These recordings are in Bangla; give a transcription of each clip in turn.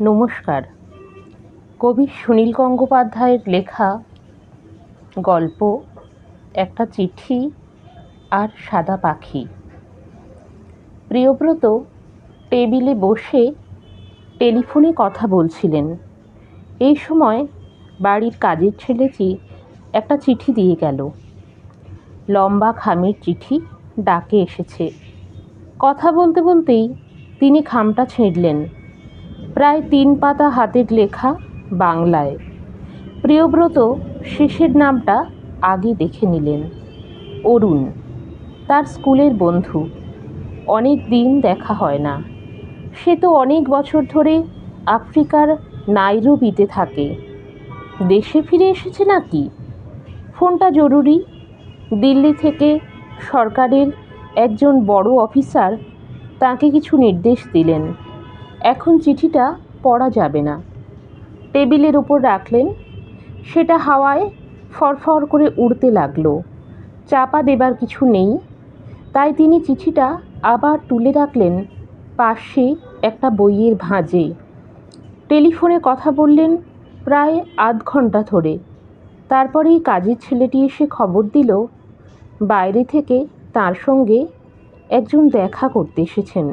নমস্কার। কবি সুনীল গঙ্গোপাধ্যায়ের লেখা গল্প একটা চিঠি আর সাদা পাখি। প্রিয়ব্রত টেবিলে বসে টেলিফোনে কথা বলছিলেন। এই সময় বাড়ির কাজের ছেলেটি একটা চিঠি দিয়ে গেল। লম্বা খামের চিঠি, ডাকে এসেছে। কথা বলতে বলতেই তিনি খামটা ছিঁড়লেন। প্রায় 3 পাতা হাতের লেখা, বাংলায়। প্রিয়ব্রত শেষের নামটা আগে দেখে নিলেন। অরুণ, তার স্কুলের বন্ধু। অনেক দিন দেখা হয় না। সে তো অনেক বছর ধরে আফ্রিকার নাইরোবিতে থাকে। দেশে ফিরে এসেছে নাকি? ফোনটা জরুরি। দিল্লি থেকে সরকারের একজন বড় অফিসার তাকে কিছু নির্দেশ দিলেন। এখন চিঠিটা পড়া যাবে না। টেবিলের উপর রাখলেন। সেটা হাওয়ায় ফরফর করে উড়তে লাগলো। চাপা দেবার কিছু নেই, তাই তিনি চিঠিটা আবার তুলে রাখলেন পাশে একটা বইয়ের ভাঁজে। টেলিফোনে কথা বললেন প্রায় আধ ঘন্টা ধরে। তারপরেই কাজের ছেলেটি এসে খবর দিল বাইরে থেকে তার সঙ্গে একজন দেখা করতে এসেছেন।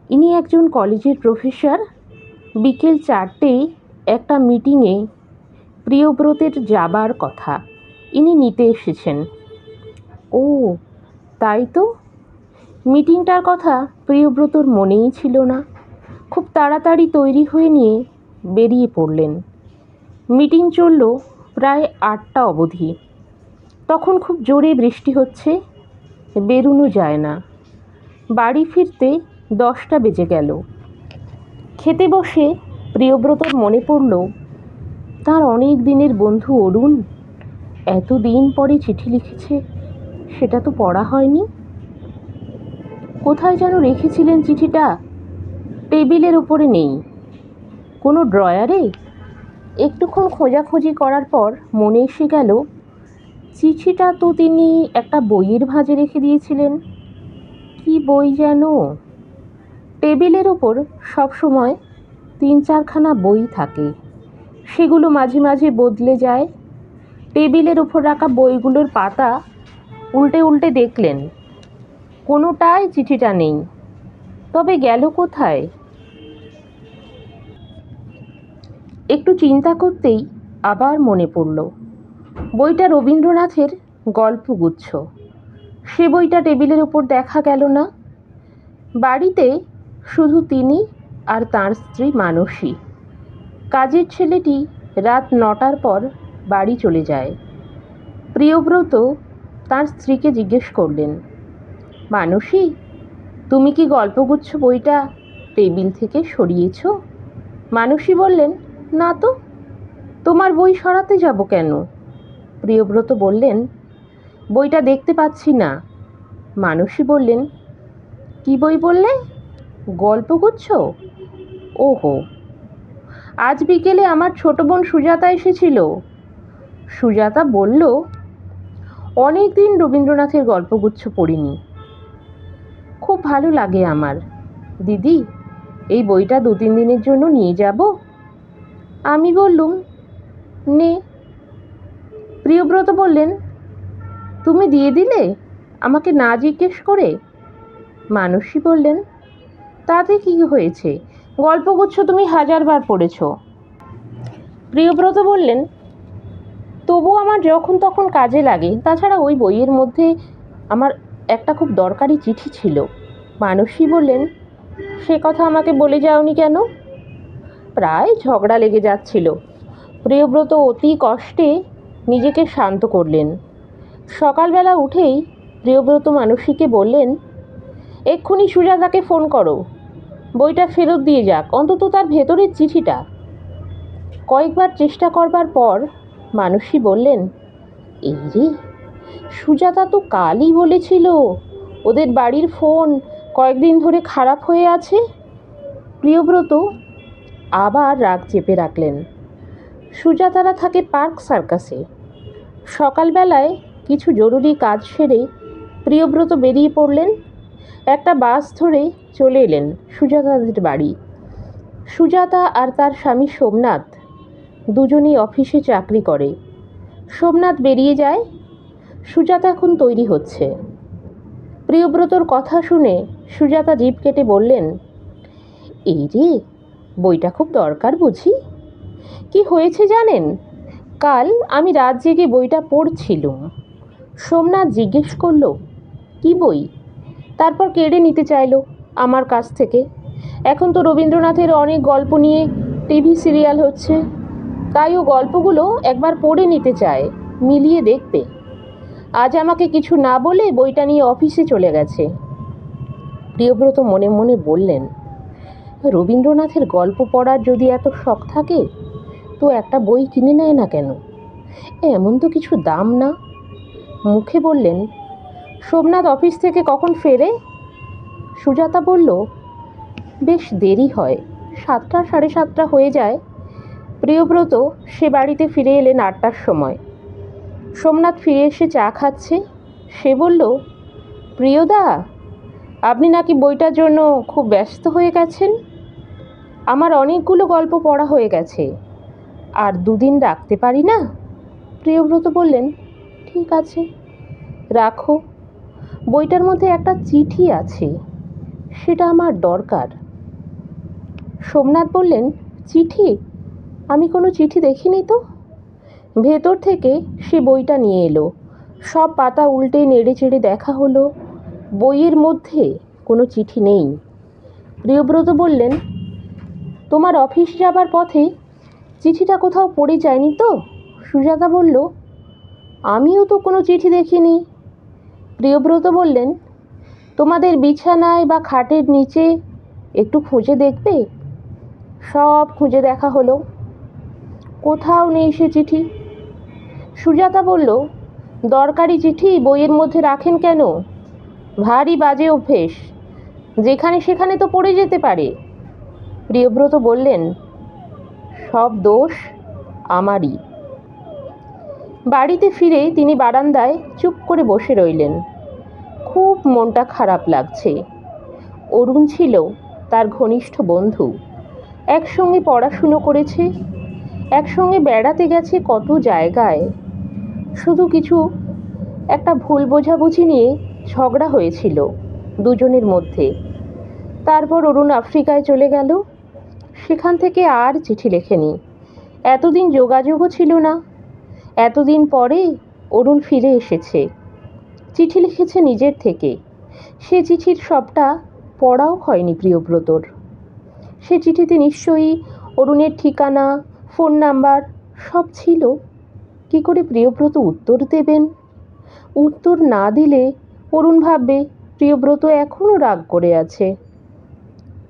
ইনি একজন কলেজের প্রফেসর। বিকেল 4টেয় একটা মিটিংয়ে প্রিয়ব্রতের যাবার কথা। ইনি নিতে এসেছেন। ও তাই তো। মিটিংটার কথা প্রিয়ব্রতর মনেই ছিল না। খুব তাড়াতাড়ি তৈরি হয়ে নিয়ে বেরিয়ে পড়লেন। মিটিং চলল প্রায় 8টা অবধি। তখন খুব জোরে বৃষ্টি হচ্ছে, বেরোনো যায় না। বাড়ি ফিরতে 10টা বেজে গেল। খেতে বসে প্রিয়ব্রতর মনে পড়ল তার অনেক দিনের বন্ধু অরুণ এতদিন পরে চিঠি লিখেছে। সেটা তো পড়া হয়নি। কোথায় যেন রেখেছিলেন চিঠিটা? টেবিলের উপরে নেই, কোনো ড্রয়ারে? একটুক্ষণ খোঁজাখুঁজি করার পর মনে এসে গেল চিঠিটা তো তিনি একটা বইয়ের ভাঁজে রেখে দিয়েছিলেন। কি বই যেন? টেবিলের ওপর সবসময় 3-4খানা বই থাকে। সেগুলো মাঝে মাঝে বদলে যায়। টেবিলের ওপর রাখা বইগুলোর পাতা উল্টে উল্টে দেখলেন, কোনোটায় চিঠিটা নেই। তবে গেল কোথায়? একটু চিন্তা করতেই আবার মনে পড়ল বইটা রবীন্দ্রনাথের গল্পগুচ্ছ। সে বইটা টেবিলের ওপর দেখা গেল না। বাড়িতে শুধু তিনি আর তাঁর স্ত্রী মানসী। কাজের ছেলেটি রাত 9টার পর বাড়ি চলে যায়। প্রিয়ব্রত তাঁর স্ত্রীকে জিজ্ঞেস করলেন, মানসী, তুমি কি গল্পগুচ্ছ বইটা টেবিল থেকে সরিয়েছ? মানসী বললেন, না তো। তোমার বই সরাতে যাব কেন? প্রিয়ব্রত বললেন, বইটা দেখতে পাচ্ছি না। মানসী বললেন, কি বই বললে? গল্পগুচ্ছ? ওহো, আজ বিকেলে আমার ছোট বোন সুজাতা এসেছিল। সুজাতা বলল, অনেক দিন রবীন্দ্রনাথের গল্পগুচ্ছ পড়িনি। খুব ভালো লাগে আমার। দিদি, এই বইটা 2-3 দিনের জন্য নিয়ে যাব? আমি বললুম, নে। প্রিয়ব্রত বললেন, তুমি দিয়ে দিলে আমাকে না জিজ্ঞেস করে? মানসী বললেন, তাতে কি হয়েছে? গল্পগুচ্ছ তুমি 1000বার পড়েছ। প্রিয়ব্রত বললেন, তবু আমার যখন তখন কাজে লাগে। তাছাড়া ওই বইয়ের মধ্যে আমার একটা খুব দরকারি চিঠি ছিল। মানসী বললেন, সে কথা আমাকে বলে যাওনি কেন? প্রায় ঝগড়া লেগে যাচ্ছিল। প্রিয়ব্রত অতি কষ্টে নিজেকে শান্ত করলেন। সকালবেলা উঠেই প্রিয়ব্রত মানসীকে বললেন, এক্ষুনি সুজাতাকে ফোন করো, বইটা ফেরত দিয়ে যাক, অন্তত তার ভেতরের চিঠিটা। কয়েকবার চেষ্টা করবার পর মানসী বললেন, এই রে, সুজাতা তো কালই বলেছিল ওদের বাড়ির ফোন কয়েকদিন ধরে খারাপ হয়ে আছে। প্রিয়ব্রত আবার রাগ চেপে রাখলেন। সুজাতারা থাকে পার্ক সার্কাসে। সকালবেলায় কিছু জরুরি কাজ সেরে প্রিয়ব্রত বেরিয়ে পড়লেন। একটা বাস ধরে চলে এলেন সুজাতাদের বাড়ি। সুজাতা আর তার স্বামী সোমনাথ দুজনেই অফিসে চাকরি করে। সোমনাথ বেরিয়ে যায়, সুজাতা এখন তৈরি হচ্ছে। প্রিয়ব্রতর কথা শুনে সুজাতা জিভ কেটে বললেন, এই রে, বইটা খুব দরকার বুঝি। কি হয়েছে জানেন, কাল আমি রাত জেগে বইটা পড়ছিলুম। সোমনাথ জিজ্ঞেস করলো, কি বই? তারপর কেড়ে নিতে চাইলো আমার কাছ থেকে। এখন তো রবীন্দ্রনাথের অনেক গল্প নিয়ে টিভি সিরিয়াল হচ্ছে, তাই ও গল্পগুলো একবার পড়ে নিতে চায়, মিলিয়ে দেখবে। আজ আমাকে কিছু না বলে বইটা নিয়ে অফিসে চলে গেছে। প্রিয়ব্রত মনে মনে বললেন, রবীন্দ্রনাথের গল্প পড়ার যদি এত শখ থাকে তো একটা বই কিনে নেয় না কেন? এমন তো কিছু দাম না। মুখে বললেন, সোমনাথ অফিস থেকে কখন ফেরে? সুজাতা বলল, বেশ দেরি হয়, 7টা 7:30 হয়ে যায়। প্রিয়ব্রত সে বাড়িতে ফিরে এলেন 8টার সময়। সোমনাথ ফিরে এসে চা খাচ্ছে। সে বলল, প্রিয়দা, আপনি নাকি বইটার জন্য খুব ব্যস্ত হয়ে গেছেন। আমার অনেকগুলো গল্প পড়া হয়ে গেছে, আর 2 দিন রাখতে পারি না। প্রিয়ব্রত বললেন, ঠিক আছে, রাখো। বইটার মধ্যে একটা চিঠি আছে, সেটা আমার দরকার। সোমনাথ বললেন, চিঠি? আমি কোনো চিঠি দেখিনি তো। ভেতর থেকে সে বইটা নিয়ে এলো। সব পাতা উল্টে নেড়ে চেড়ে দেখা হলো, বইয়ের মধ্যে কোনো চিঠি নেই। প্রিয়ব্রত বললেন, তোমার অফিস যাবার পথে চিঠিটা কোথাও পড়ে যায়নি তো? সুজাতা বলল, আমিও তো কোনো চিঠি দেখিনি। প্রিয়ব্রত বললেন, তোমাদের বিছানায় বা খাটের নিচে একটু খুঁজে দেখবে। সব খুঁজে দেখা হলো, কোথাও নেই সে চিঠি। সুজাতা বলল, দরকারি চিঠি বইয়ের মধ্যে রাখেন কেন? ভারী বাজে অভ্যেস, যেখানে সেখানে তো পড়ে যেতে পারে। প্রিয়ব্রত বললেন, সব দোষ আমারই। বাড়িতে ফিরে তিনি বারান্দায় চুপ করে বসে রইলেন। খুব মনটা খারাপ লাগছে। অরুণ ছিল তার ঘনিষ্ঠ বন্ধু, একসঙ্গে পড়াশুনো করেছে, একসঙ্গে বেড়াতে গেছে কত জায়গায়। শুধু কিছু একটা ভুল বোঝাবুঝি নিয়ে ঝগড়া হয়েছিল দুজনের মধ্যে। তারপর অরুণ আফ্রিকায় চলে গেল। সেখান থেকে আর চিঠি লেখেনি। এতদিন যোগাযোগও ছিল না। এতদিন পরে অরুণ ফিরে এসেছে, চিঠি লিখেছে নিজের থেকে। সে চিঠির সবটা পড়াও হয়নি প্রিয়ব্রতর। সে চিঠিতে নিশ্চয়ই অরুণের ঠিকানা, ফোন নাম্বার সব ছিল। কি করে প্রিয়ব্রত উত্তর দেবেন? উত্তর না দিলে অরুণ ভাববে প্রিয়ব্রত এখনও রাগ করে আছে।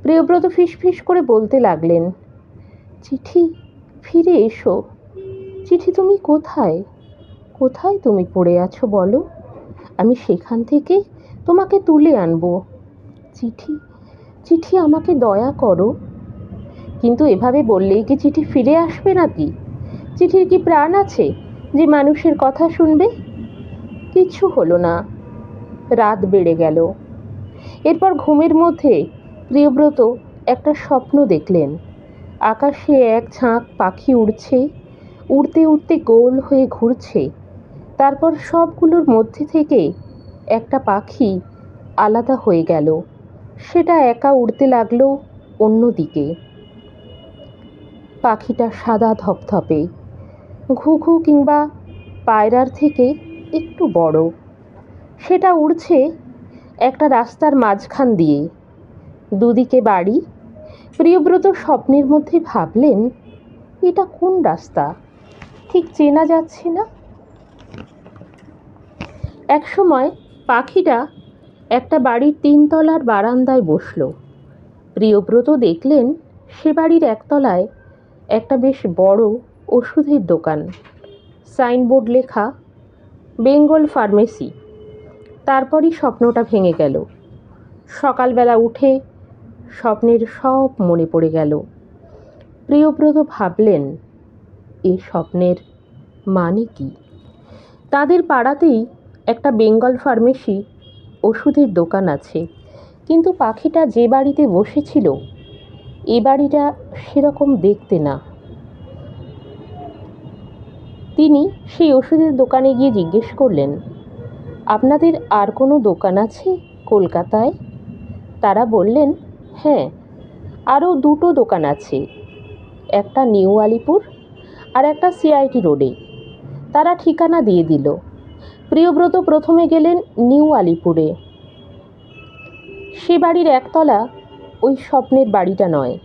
প্রিয়ব্রত ফিসফিস করে বলতে লাগলেন, চিঠি, ফিরে এসো। চিঠি তুমি কোথায়? কোথায় তুমি পড়ে আছো বলো, আমি সেখান থেকে তোমাকে তুলে আনবো। চিঠি, চিঠি, আমাকে দয়া করো। কিন্তু এভাবে বললেই কি চিঠি ফিরে আসবে নাকি? চিঠির কি প্রাণ আছে যে মানুষের কথা শুনবে? কিচ্ছু হলো না। রাত বেড়ে গেল। এরপর ঘুমের মধ্যে প্রিয়ব্রত একটা স্বপ্ন দেখলেন। আকাশে এক ঝাঁক পাখি উড়ছে, উড়তে উড়তে গোল হয়ে ঘুরছে। তারপর সবগুলোর মধ্যে থেকে একটা পাখি আলাদা হয়ে গেল। সেটা একা উড়তে লাগলো অন্যদিকে। পাখিটা সাদা ধপধপে, ঘুঘু কিংবা পায়রার থেকে একটু বড়। সেটা উড়ছে একটা রাস্তার মাঝখান দিয়ে, দুদিকে বাড়ি। প্রিয়ব্রত স্বপ্নের মধ্যে ভাবলেন, এটা কোন রাস্তা, ঠিক চেনা যাচ্ছে না। একসময় পাখিটা একটা বাড়ির 3তলার বারান্দায় বসল। প্রিয়ব্রত দেখলেন সে বাড়ির 1তলায় একটা বেশ বড় ওষুধের দোকান, সাইনবোর্ড লেখা বেঙ্গল ফার্মেসি। তারপরই স্বপ্নটা ভেঙে গেল। সকালবেলা উঠে স্বপ্নের সব মনে পড়ে গেল। প্রিয়ব্রত ভাবলেন, এই স্বপ্নের মানে কি? তাদের পাড়াতেই একটা বেঙ্গল ফার্মেসি ওষুধের দোকান আছে, কিন্তু পাখিটা যে বাড়িতে বসেছিল এ বাড়িটা সেরকম দেখতে না। তিনি সেই ওষুধের দোকানে গিয়ে জিজ্ঞেস করলেন, আপনাদের আর কোনো দোকান আছে কলকাতায়? তারা বললেন, হ্যাঁ, আরও দুটো দোকান আছে, একটা নিউ আলিপুর আর একটা সিআইটি রোডে। তারা ঠিকানা দিয়ে দিল। প্রিয়ব্রত প্রথমে গেলেন নিউ আলিপুরে। সে বাড়ির একতলা ওই স্বপ্নের বাড়িটা নয়।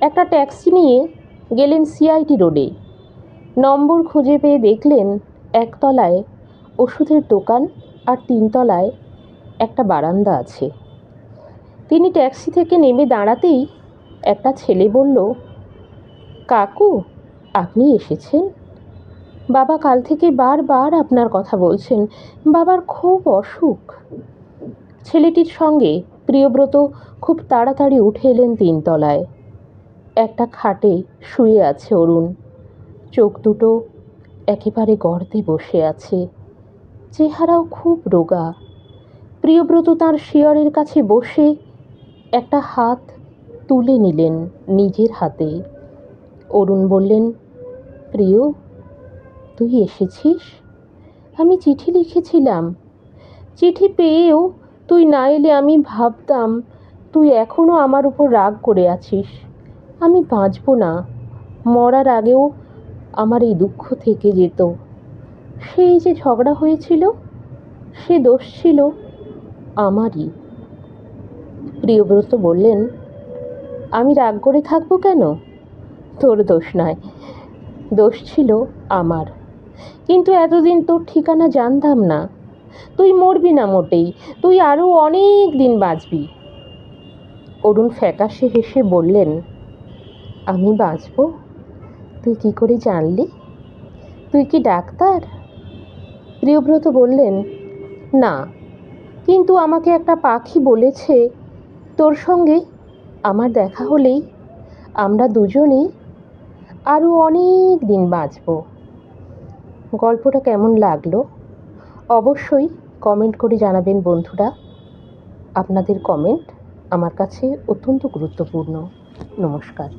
একটা ট্যাক্সি নিয়ে গেলেন সিআইটি রোডে। নম্বর খুঁজে পেয়ে দেখলেন একতলায় ওষুধের দোকান আর 3 তলায় একটা বারান্দা আছে। তিনি ট্যাক্সি থেকে নেমে দাঁড়াতেই একটা ছেলে বলল, কাকু, আপনি এসেছেন? বাবা কাল থেকে বারবার আপনার কথা বলছেন, বাবার খুব অসুখ। ছেলেটির সঙ্গে প্রিয়ব্রত খুব তাড়াতাড়ি উঠে এলেন 3 তলায়। একটা খাটে শুয়ে আছে অরুণ। চোখ দুটো একেবারে গর্তে বসে আছে, চেহারাও খুব রোগা। প্রিয়ব্রত তাঁর শিয়রের কাছে বসে একটা হাত তুলে নিলেন নিজের হাতে। অরুণ বললেন, প্রিয়, তুই এসেছিস? আমি চিঠি লিখেছিলাম। চিঠি পেয়েও তুই না এলে আমি ভাবতাম তুই এখনও আমার উপর রাগ করে আছিস। আমি বাঁচব না, মরার আগেও আমার এই দুঃখ থেকে যেত। সেই যে ঝগড়া হয়েছিল, সে দোষ ছিল আমারই। প্রিয়ব্রত বললেন, আমি রাগ করে থাকবো কেন? তোর দোষ নয়, দোষ ছিল আমার। কিন্তু এতদিন তোর ঠিকানা জানতাম না। তুই মরবি না মোটেই, তুই আরও অনেক দিন বাঁচবি। অরুণ ফ্যাকাশে হেসে বললেন, আমি বাঁচব? তুই কি করে জানলি? তুই কি ডাক্তার? প্রিয়ব্রত বললেন, না, কিন্তু আমাকে একটা পাখি বলেছে তোর সঙ্গে আমার দেখা হলেই আমরা দুজনেই আরও অনেক দিন বাঁচব। গল্পটা কেমন লাগলো অবশ্যই কমেন্ট করে জানাবেন বন্ধুরা। আপনাদের কমেন্ট আমার কাছে অত্যন্ত গুরুত্বপূর্ণ। নমস্কার।